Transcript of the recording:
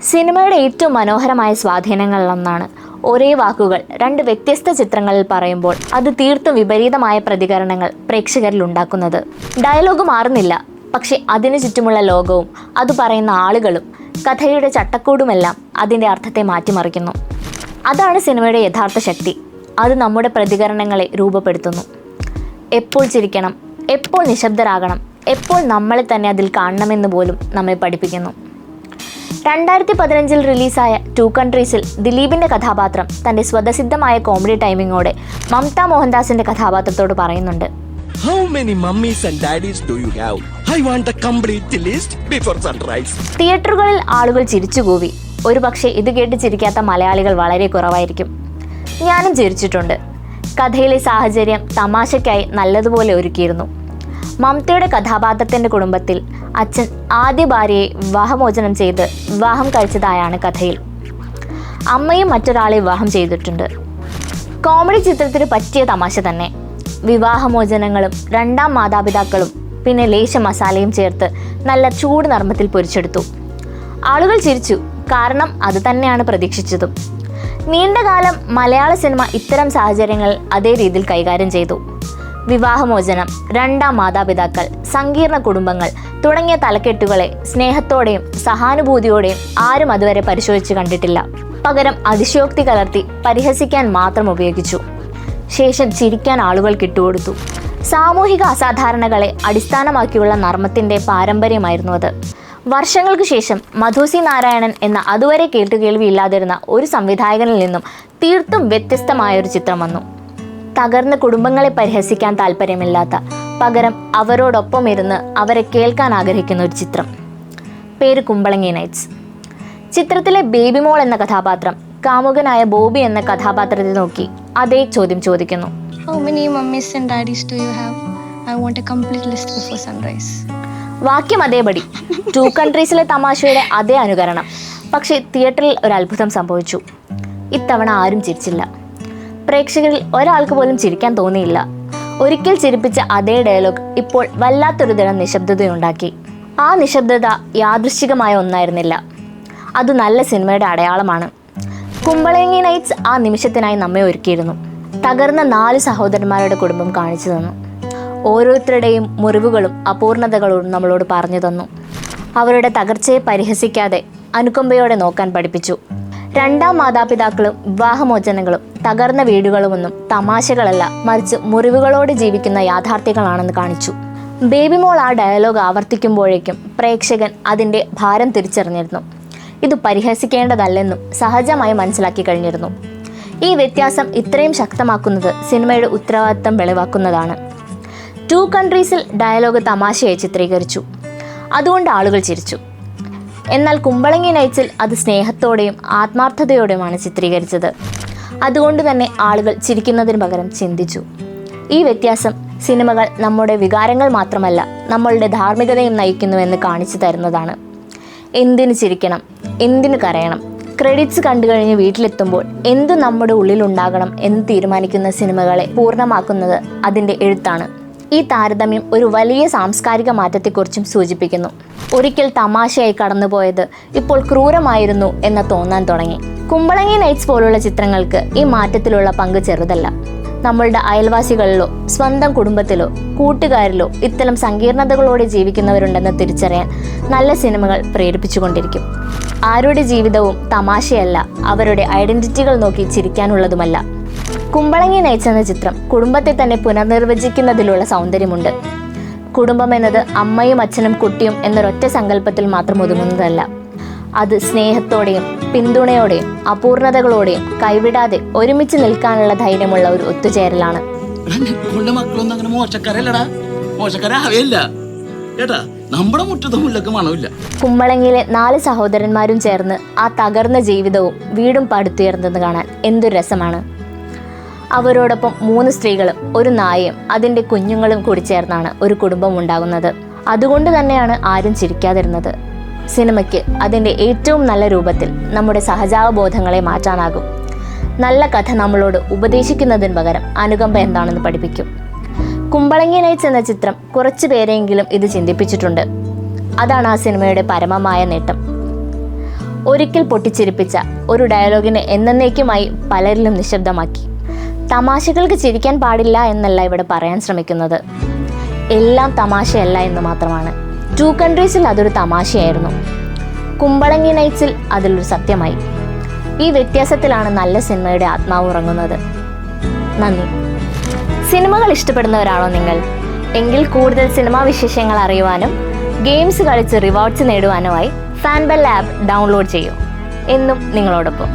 സിനിമയുടെ ഏറ്റവും മനോഹരമായ സ്വാധീനങ്ങളിലൊന്നാണ് ഒരേ വാക്കുകൾ രണ്ട് വ്യത്യസ്ത ചിത്രങ്ങളിൽ പറയുമ്പോൾ അത് തീർത്തും വിപരീതമായ പ്രതികരണങ്ങൾ പ്രേക്ഷകരിൽ ഉണ്ടാക്കുന്നത്. ഡയലോഗ് മാറുന്നില്ല, പക്ഷെ അതിനു ചുറ്റുമുള്ള ലോകവും അത് പറയുന്ന ആളുകളും കഥയുടെ ചട്ടക്കൂടുമെല്ലാം അതിൻ്റെ അർത്ഥത്തെ മാറ്റിമറിക്കുന്നു. അതാണ് സിനിമയുടെ യഥാർത്ഥ ശക്തി. അത് നമ്മുടെ പ്രതികരണങ്ങളെ രൂപപ്പെടുത്തുന്നു. എപ്പോൾ ചിരിക്കണം, എപ്പോൾ നിശബ്ദരാകണം, എപ്പോൾ നമ്മളെ തന്നെ അതിൽ കാണണമെന്ന് പോലും നമ്മെ പഠിപ്പിക്കുന്നു. 2015 റിലീസായ 2 കൺട്രീസിൽ ദിലീപിൻ്റെ കഥാപാത്രം തൻ്റെ സ്വതസിദ്ധമായ കോമഡി ടൈമിങ്ങോടെ മമത മോഹൻദാസിൻ്റെ കഥാപാത്രത്തോട് പറയുന്നുണ്ട്, How many mummies and daddies do you have? I want the complete list before sunrise. തിയേറ്ററുകളിൽ ആളുകൾ ചിരിച്ചുകൂവി. ഒരു പക്ഷേ ഇത് കേട്ട് ചിരിക്കാത്ത മലയാളികൾ വളരെ കുറവായിരിക്കും. ഞാനും ചിരിച്ചിട്ടുണ്ട്. കഥയിലെ സാഹചര്യം തമാശയ്ക്കായി നല്ലതുപോലെ ഒരുക്കിയിരുന്നു. മമതയുടെ കഥാപാത്രത്തിൻ്റെ കുടുംബത്തിൽ അച്ഛൻ ആദ്യ ഭാര്യയെ വിവാഹമോചനം ചെയ്ത് വിവാഹം കഴിച്ചതായാണ് കഥയിൽ. അമ്മയും മറ്റൊരാളെ വിവാഹം ചെയ്തിട്ടുണ്ട്. കോമഡി ചിത്രത്തിന് പറ്റിയ തമാശ തന്നെ. വിവാഹമോചനങ്ങളും രണ്ടാം മാതാപിതാക്കളും പിന്നെ ലേശ മസാലയും ചേർത്ത് നല്ല ചൂട് നർമ്മത്തിൽ പൊരിച്ചെടുത്തു. ആളുകൾ ചിരിച്ചു, കാരണം അത് തന്നെയാണ് പ്രതീക്ഷിച്ചതും. നീണ്ടകാലം മലയാള സിനിമ ഇത്തരം സാഹചര്യങ്ങൾ അതേ രീതിയിൽ കൈകാര്യം ചെയ്തു. വിവാഹമോചനം, രണ്ടാം മാതാപിതാക്കൾ, സങ്കീർണ കുടുംബങ്ങൾ തുടങ്ങിയ തലക്കെട്ടുകളെ സ്നേഹത്തോടെയും സഹാനുഭൂതിയോടെയും ആരും അതുവരെ പരിശോധിച്ച് കണ്ടിട്ടില്ല. പകരം അതിശയോക്തി കലർത്തി പരിഹസിക്കാൻ മാത്രം ഉപയോഗിച്ചു. ശേഷം ചിരിക്കാൻ ആളുകൾ കിട്ടുകൊടുത്തു. സാമൂഹിക അസാധാരണകളെ അടിസ്ഥാനമാക്കിയുള്ള നർമ്മത്തിൻ്റെ പാരമ്പര്യമായിരുന്നു അത്. വർഷങ്ങൾക്ക് ശേഷം മധുസി നാരായണൻ എന്ന അതുവരെ കേട്ടുകേൾവിയില്ലാതിരുന്ന ഒരു സംവിധായകനിൽ നിന്നും തീർത്തും വ്യത്യസ്തമായൊരു ചിത്രം വന്നു. തകർന്ന കുടുംബങ്ങളെ പരിഹസിക്കാൻ താല്പര്യമില്ലാത്ത, പകരം അവരോടൊപ്പം ഇരുന്ന് അവരെ കേൾക്കാൻ ആഗ്രഹിക്കുന്ന ഒരു ചിത്രം. പേര് കുമ്പളങ്ങി നൈറ്റ്സ്. ചിത്രത്തിലെ ബേബി മോൾ എന്ന കഥാപാത്രം കാമുകനായ ബോബി എന്ന കഥാപാത്രത്തെ നോക്കി അതേ ചോദ്യം ചോദിക്കുന്നു. How many mummies and daddies do you have? I want a complete list before sunrise. വാക്യം അതേപടി, 2 കൺട്രീസിലെ തമാശയുടെ അതേ അനുകരണം. പക്ഷേ തിയേറ്ററിൽ ഒരു അത്ഭുതം സംഭവിച്ചു. ഇത്തവണ ആരും ചിരിച്ചില്ല. പ്രേക്ഷകരിൽ ഒരാൾക്ക് പോലും ചിരിക്കാൻ തോന്നിയില്ല. ഒരിക്കൽ ചിരിപ്പിച്ച അതേ ഡയലോഗ് ഇപ്പോൾ വല്ലാത്തൊരു തരം നിശബ്ദതയുണ്ടാക്കി. ആ നിശബ്ദത യാദൃശ്ചികമായ ഒന്നായിരുന്നില്ല. അത് നല്ല സിനിമയുടെ അടയാളമാണ്. കുമ്പളങ്ങി നൈറ്റ്സ് ആ നിമിഷത്തിനായി നമ്മെ ഒരുക്കിയിരുന്നു. തകർന്ന 4 സഹോദരന്മാരുടെ കുടുംബം കാണിച്ചു തന്നു. ഓരോരുത്തരുടെയും മുറിവുകളും അപൂർണതകളും നമ്മളോട് പറഞ്ഞു തന്നു. അവരുടെ തകർച്ചയെ പരിഹസിക്കാതെ അനുകമ്പയോടെ നോക്കാൻ പഠിപ്പിച്ചു. രണ്ടാം മാതാപിതാക്കളും വിവാഹമോചനങ്ങളും തകർന്ന വീടുകളുമൊന്നും തമാശകളല്ല, മറിച്ച് മുറിവുകളോട് ജീവിക്കുന്ന യാഥാർത്ഥ്യങ്ങളാണെന്ന് കാണിച്ചു. ബേബി മോൾ ആ ഡയലോഗ് ആവർത്തിക്കുമ്പോഴേക്കും പ്രേക്ഷകൻ അതിൻ്റെ ഭാരം തിരിച്ചറിഞ്ഞിരുന്നു. ഇത് പരിഹസിക്കേണ്ടതല്ലെന്നും സഹജമായി മനസ്സിലാക്കി കഴിഞ്ഞിരുന്നു. ഈ വ്യത്യാസം ഇത്രയും ശക്തമാക്കുന്നത് സിനിമയുടെ ഉത്തരവാദിത്തം വെളിവാക്കുന്നതാണ്. 2 കൺട്രീസിൽ ഡയലോഗ് തമാശയായി ചിത്രീകരിച്ചു, അതുകൊണ്ട് ആളുകൾ ചിരിച്ചു. എന്നാൽ കുമ്പളങ്ങി നൈറ്റ്സിൽ അത് സ്നേഹത്തോടെയും ആത്മാർത്ഥതയോടെയുമാണ് ചിത്രീകരിച്ചത്. അതുകൊണ്ട് തന്നെ ആളുകൾ ചിരിക്കുന്നതിന് പകരം ചിന്തിച്ചു. ഈ വ്യത്യാസം സിനിമകൾ നമ്മുടെ വികാരങ്ങൾ മാത്രമല്ല, നമ്മളുടെ ധാർമ്മികതയും നയിക്കുന്നുവെന്ന് കാണിച്ചു തരുന്നതാണ്. എന്തിനു ചിരിക്കണം, എന്തിനു കരയണം, ക്രെഡിറ്റ്സ് കണ്ടു കഴിഞ്ഞ് വീട്ടിലെത്തുമ്പോൾ എന്തു നമ്മുടെ ഉള്ളിലുണ്ടാകണം എന്ന് തീരുമാനിക്കുന്ന സിനിമകളെ പൂർണ്ണമാക്കുന്നത് അതിൻ്റെ എഴുത്താണ്. ഈ താരതമ്യം ഒരു വലിയ സാംസ്കാരിക മാറ്റത്തെക്കുറിച്ചും സൂചിപ്പിക്കുന്നു. ഒരിക്കൽ തമാശയായി കടന്നുപോയത് ഇപ്പോൾ ക്രൂരമായിരുന്നു എന്ന് തോന്നാൻ തുടങ്ങി. കുമ്പളങ്ങി നൈറ്റ്സ് പോലുള്ള ചിത്രങ്ങൾക്ക് ഈ മാറ്റത്തിലുള്ള പങ്ക് ചെറുതല്ല. നമ്മളുടെ അയൽവാസികളിലോ സ്വന്തം കുടുംബത്തിലോ കൂട്ടുകാരിലോ ഇത്തരം സങ്കീർണതകളോടെ ജീവിക്കുന്നവരുണ്ടെന്ന് തിരിച്ചറിയാൻ നല്ല സിനിമകൾ പ്രേരിപ്പിച്ചുകൊണ്ടിരിക്കും. ആരുടെ ജീവിതവും തമാശയല്ല, അവരുടെ ഐഡന്റിറ്റികൾ നോക്കി ചിരിക്കാനുള്ളതുമല്ല. കുമ്പളങ്ങി നൈറ്റ്സ് എന്ന ചിത്രം കുടുംബത്തെ തന്നെ പുനർനിർവചിക്കുന്നതിലുള്ള സൗന്ദര്യമുണ്ട്. കുടുംബം എന്നത് അമ്മയും അച്ഛനും കുട്ടിയും എന്നൊരൊറ്റ സങ്കല്പത്തിൽ മാത്രം ഒതുങ്ങുന്നതല്ല. അത് സ്നേഹത്തോടെയും പിന്തുണയോടെയും അപൂർണതകളോടെയും കൈവിടാതെ ഒരുമിച്ച് നിൽക്കാനുള്ള ധൈര്യമുള്ള ഒരു ഒത്തുചേരലാണ്. കുമ്പളങ്ങിയിലെ 4 സഹോദരന്മാരും ചേർന്ന് ആ തകർന്ന ജീവിതവും വീടും പടുത്തുയർന്നെന്ന് കാണാൻ എന്തൊരു രസമാണ്. അവരോടൊപ്പം 3 സ്ത്രീകളും ഒരു നായയും അതിൻ്റെ കുഞ്ഞുങ്ങളും കൂടി ചേർന്നാണ് ഒരു കുടുംബം ഉണ്ടാകുന്നത്. അതുകൊണ്ട് തന്നെയാണ് ആരും ചിരിക്കാതിരുന്നത്. സിനിമയ്ക്ക് അതിൻ്റെ ഏറ്റവും നല്ല രൂപത്തിൽ നമ്മുടെ സഹജാവബോധങ്ങളെ മാറ്റാനാകും. നല്ല കഥ നമ്മളോട് ഉപദേശിക്കുന്നതിന് പകരം അനുകമ്പ എന്താണെന്ന് പഠിപ്പിക്കും. കുമ്പളങ്ങി നൈറ്റ്സ് എന്ന ചിത്രം കുറച്ചു പേരെങ്കിലും ഇത് ചിന്തിപ്പിച്ചിട്ടുണ്ട്. അതാണ് ആ സിനിമയുടെ പരമമായ നേട്ടം. ഒരിക്കൽ പൊട്ടിച്ചിരിപ്പിച്ച ഒരു ഡയലോഗിനെ എന്നേക്കുമായി പലരിലും നിശബ്ദമാക്കി. തമാശകൾക്ക് ചിരിക്കാൻ പാടില്ല എന്നല്ല ഇവിടെ പറയാൻ ശ്രമിക്കുന്നത്, എല്ലാം തമാശയല്ല എന്ന് മാത്രമാണ്. ടു കൺട്രീസിൽ അതൊരു തമാശയായിരുന്നു, കുമ്പളങ്ങി നൈറ്റ്സിൽ അതിലൊരു സത്യമായി. ഈ വ്യത്യാസത്തിലാണ് നല്ല സിനിമയുടെ ആത്മാവ് ഉറങ്ങുന്നത്. നന്ദി. സിനിമകൾ ഇഷ്ടപ്പെടുന്നവരാണോ നിങ്ങൾ? എങ്കിൽ കൂടുതൽ സിനിമാ വിശേഷങ്ങൾ അറിയുവാനും ഗെയിംസ് കളിച്ച് റിവാർഡ്സ് നേടുവാനുമായി ഫാൻബെൽ ആപ്പ് ഡൗൺലോഡ് ചെയ്യൂ. എന്നും നിങ്ങളോടൊപ്പം.